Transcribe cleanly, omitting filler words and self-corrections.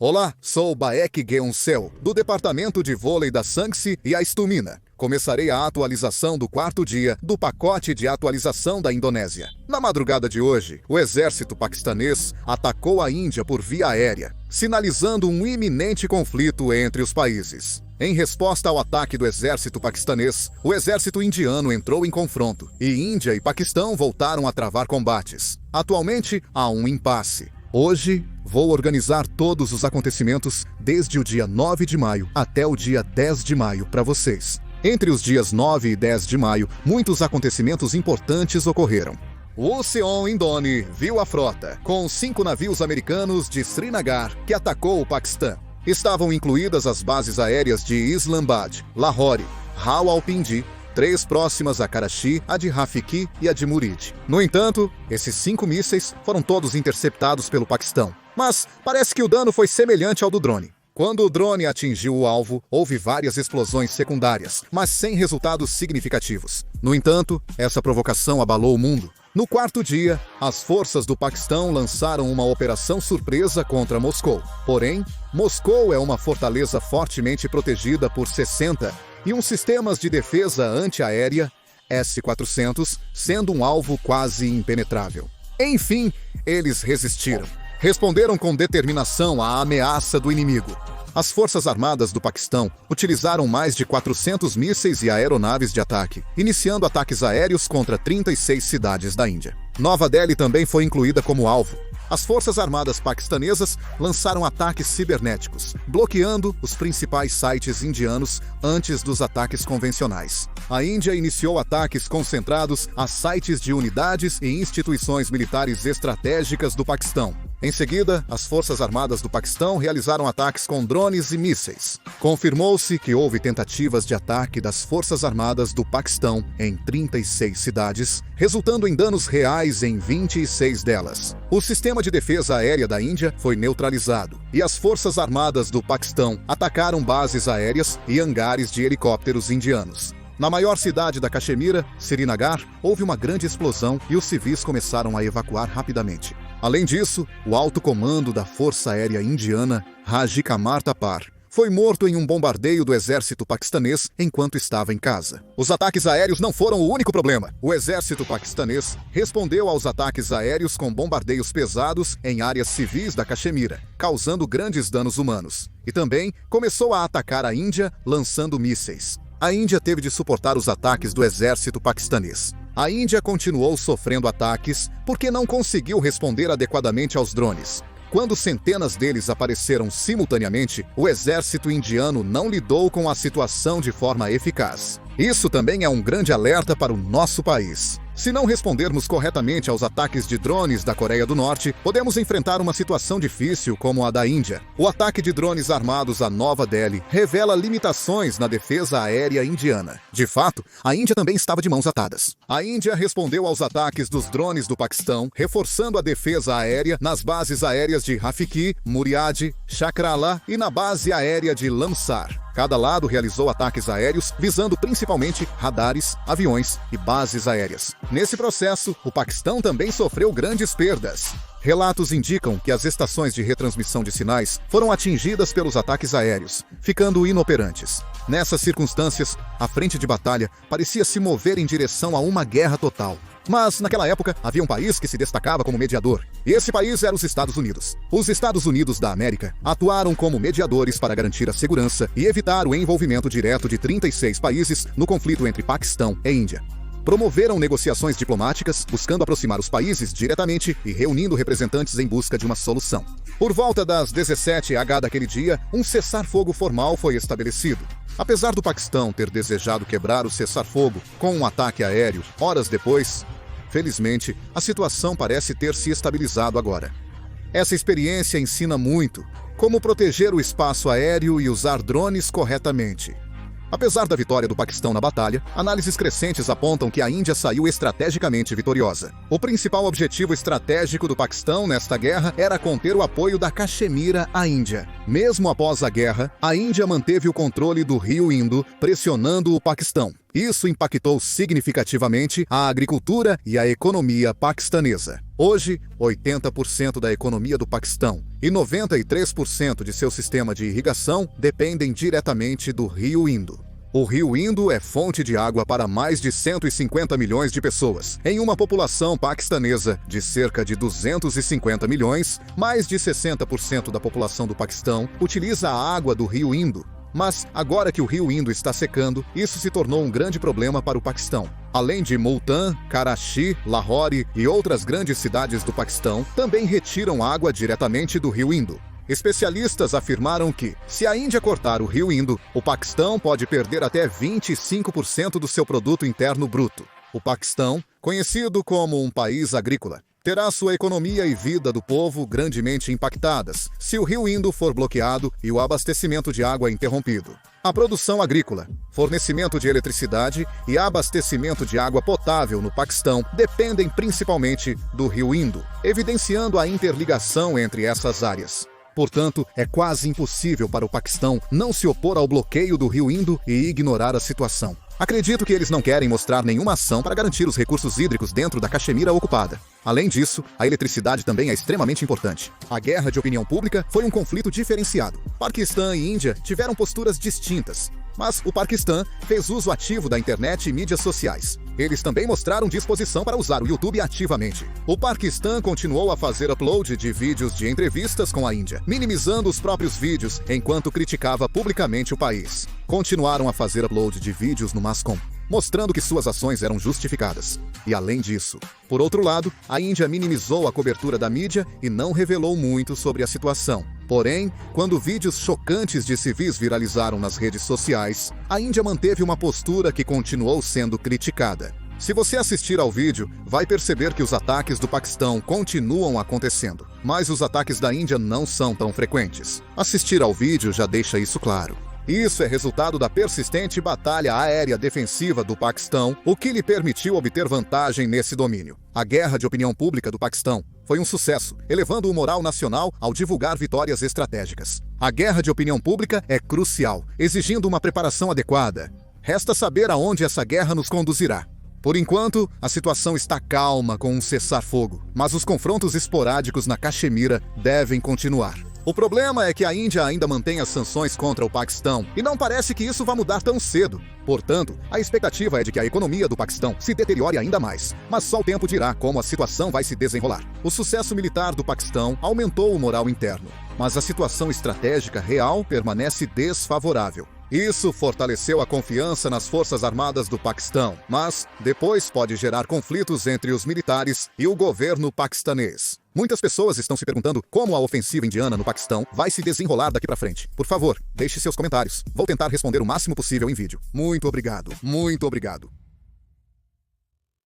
Olá, sou Baek Geun-seo, do Departamento de Vôlei da Sangsi e Aistumina. Começarei a atualização do quarto dia do pacote de atualização da Indonésia. Na madrugada de hoje, o exército paquistanês atacou a Índia por via aérea, sinalizando um iminente conflito entre os países. Em resposta ao ataque do exército paquistanês, o exército indiano entrou em confronto, e Índia e Paquistão voltaram a travar combates. Atualmente, há um impasse. Hoje, vou organizar todos os acontecimentos desde o dia 9 de maio até o dia 10 de maio para vocês. Entre os dias 9 e 10 de maio, muitos acontecimentos importantes ocorreram. O Seon Indone viu a frota, com 5 navios americanos de Srinagar, que atacou o Paquistão. Estavam incluídas as bases aéreas de Islamabad, Lahore, Rawalpindi, 3 próximas a Karachi, a de Rafiki e a de Murid. No entanto, esses 5 mísseis foram todos interceptados pelo Paquistão. Mas parece que o dano foi semelhante ao do drone. Quando o drone atingiu o alvo, houve várias explosões secundárias, mas sem resultados significativos. No entanto, essa provocação abalou o mundo. No quarto dia, as forças do Paquistão lançaram uma operação surpresa contra Moscou. Porém, Moscou é uma fortaleza fortemente protegida por 61 sistemas de defesa antiaérea S-400, sendo um alvo quase impenetrável. Enfim, eles resistiram. Responderam com determinação à ameaça do inimigo. As Forças Armadas do Paquistão utilizaram mais de 400 mísseis e aeronaves de ataque, iniciando ataques aéreos contra 36 cidades da Índia. Nova Delhi também foi incluída como alvo. As Forças Armadas paquistanesas lançaram ataques cibernéticos, bloqueando os principais sites indianos antes dos ataques convencionais. A Índia iniciou ataques concentrados a sites de unidades e instituições militares estratégicas do Paquistão. Em seguida, as Forças Armadas do Paquistão realizaram ataques com drones e mísseis. Confirmou-se que houve tentativas de ataque das Forças Armadas do Paquistão em 36 cidades, resultando em danos reais em 26 delas. O sistema de defesa aérea da Índia foi neutralizado, e as Forças Armadas do Paquistão atacaram bases aéreas e hangares de helicópteros indianos. Na maior cidade da Caxemira, Srinagar, houve uma grande explosão e os civis começaram a evacuar rapidamente. Além disso, o alto comando da Força Aérea Indiana, Raji Kamar Thapar, foi morto em um bombardeio do exército paquistanês enquanto estava em casa. Os ataques aéreos não foram o único problema. O exército paquistanês respondeu aos ataques aéreos com bombardeios pesados em áreas civis da Caxemira, causando grandes danos humanos. E também começou a atacar a Índia, lançando mísseis. A Índia teve de suportar os ataques do exército paquistanês. A Índia continuou sofrendo ataques porque não conseguiu responder adequadamente aos drones. Quando centenas deles apareceram simultaneamente, o exército indiano não lidou com a situação de forma eficaz. Isso também é um grande alerta para o nosso país. Se não respondermos corretamente aos ataques de drones da Coreia do Norte, podemos enfrentar uma situação difícil como a da Índia. O ataque de drones armados a Nova Delhi revela limitações na defesa aérea indiana. De fato, a Índia também estava de mãos atadas. A Índia respondeu aos ataques dos drones do Paquistão, reforçando a defesa aérea nas bases aéreas de Rafiki, Muriad, Chakrala e na base aérea de Lamsar. Cada lado realizou ataques aéreos visando principalmente radares, aviões e bases aéreas. Nesse processo, o Paquistão também sofreu grandes perdas. Relatos indicam que as estações de retransmissão de sinais foram atingidas pelos ataques aéreos, ficando inoperantes. Nessas circunstâncias, a frente de batalha parecia se mover em direção a uma guerra total. Mas, naquela época, havia um país que se destacava como mediador. E esse país era os Estados Unidos. Os Estados Unidos da América atuaram como mediadores para garantir a segurança e evitar o envolvimento direto de 36 países no conflito entre Paquistão e Índia. Promoveram negociações diplomáticas, buscando aproximar os países diretamente e reunindo representantes em busca de uma solução. Por volta das 17h daquele dia, um cessar-fogo formal foi estabelecido. Apesar do Paquistão ter desejado quebrar o cessar-fogo com um ataque aéreo, horas depois, felizmente, a situação parece ter se estabilizado agora. Essa experiência ensina muito como proteger o espaço aéreo e usar drones corretamente. Apesar da vitória do Paquistão na batalha, análises crescentes apontam que a Índia saiu estrategicamente vitoriosa. O principal objetivo estratégico do Paquistão nesta guerra era conter o apoio da Caxemira à Índia. Mesmo após a guerra, a Índia manteve o controle do rio Indo, pressionando o Paquistão. Isso impactou significativamente a agricultura e a economia paquistanesa. Hoje, 80% da economia do Paquistão e 93% de seu sistema de irrigação dependem diretamente do Rio Indo. O Rio Indo é fonte de água para mais de 150 milhões de pessoas. Em uma população paquistanesa de cerca de 250 milhões, mais de 60% da população do Paquistão utiliza a água do Rio Indo. Mas, agora que o Rio Indo está secando, isso se tornou um grande problema para o Paquistão. Além de Multan, Karachi, Lahore e outras grandes cidades do Paquistão, também retiram água diretamente do Rio Indo. Especialistas afirmaram que, se a Índia cortar o Rio Indo, o Paquistão pode perder até 25% do seu produto interno bruto. O Paquistão, conhecido como um país agrícola, terá sua economia e vida do povo grandemente impactadas se o Rio Indo for bloqueado e o abastecimento de água interrompido. A produção agrícola, fornecimento de eletricidade e abastecimento de água potável no Paquistão dependem principalmente do Rio Indo, evidenciando a interligação entre essas áreas. Portanto, é quase impossível para o Paquistão não se opor ao bloqueio do Rio Indo e ignorar a situação. Acredito que eles não querem mostrar nenhuma ação para garantir os recursos hídricos dentro da Caxemira ocupada. Além disso, a eletricidade também é extremamente importante. A guerra de opinião pública foi um conflito diferenciado. Paquistão e Índia tiveram posturas distintas, mas o Paquistão fez uso ativo da internet e mídias sociais. Eles também mostraram disposição para usar o YouTube ativamente. O Paquistão continuou a fazer upload de vídeos de entrevistas com a Índia, minimizando os próprios vídeos enquanto criticava publicamente o país. Continuaram a fazer upload de vídeos no Mascom, mostrando que suas ações eram justificadas. E além disso, por outro lado, a Índia minimizou a cobertura da mídia e não revelou muito sobre a situação. Porém, quando vídeos chocantes de civis viralizaram nas redes sociais, a Índia manteve uma postura que continuou sendo criticada. Se você assistir ao vídeo, vai perceber que os ataques do Paquistão continuam acontecendo, mas os ataques da Índia não são tão frequentes. Assistir ao vídeo já deixa isso claro. Isso é resultado da persistente batalha aérea defensiva do Paquistão, o que lhe permitiu obter vantagem nesse domínio. A guerra de opinião pública do Paquistão foi um sucesso, elevando o moral nacional ao divulgar vitórias estratégicas. A guerra de opinião pública é crucial, exigindo uma preparação adequada. Resta saber aonde essa guerra nos conduzirá. Por enquanto, a situação está calma com um cessar-fogo, mas os confrontos esporádicos na Caxemira devem continuar. O problema é que a Índia ainda mantém as sanções contra o Paquistão e não parece que isso vá mudar tão cedo. Portanto, a expectativa é de que a economia do Paquistão se deteriore ainda mais, mas só o tempo dirá como a situação vai se desenrolar. O sucesso militar do Paquistão aumentou o moral interno, mas a situação estratégica real permanece desfavorável. Isso fortaleceu a confiança nas Forças Armadas do Paquistão, mas depois pode gerar conflitos entre os militares e o governo paquistanês. Muitas pessoas estão se perguntando como a ofensiva indiana no Paquistão vai se desenrolar daqui para frente. Por favor, deixe seus comentários. Vou tentar responder o máximo possível em vídeo. Muito obrigado. Muito obrigado.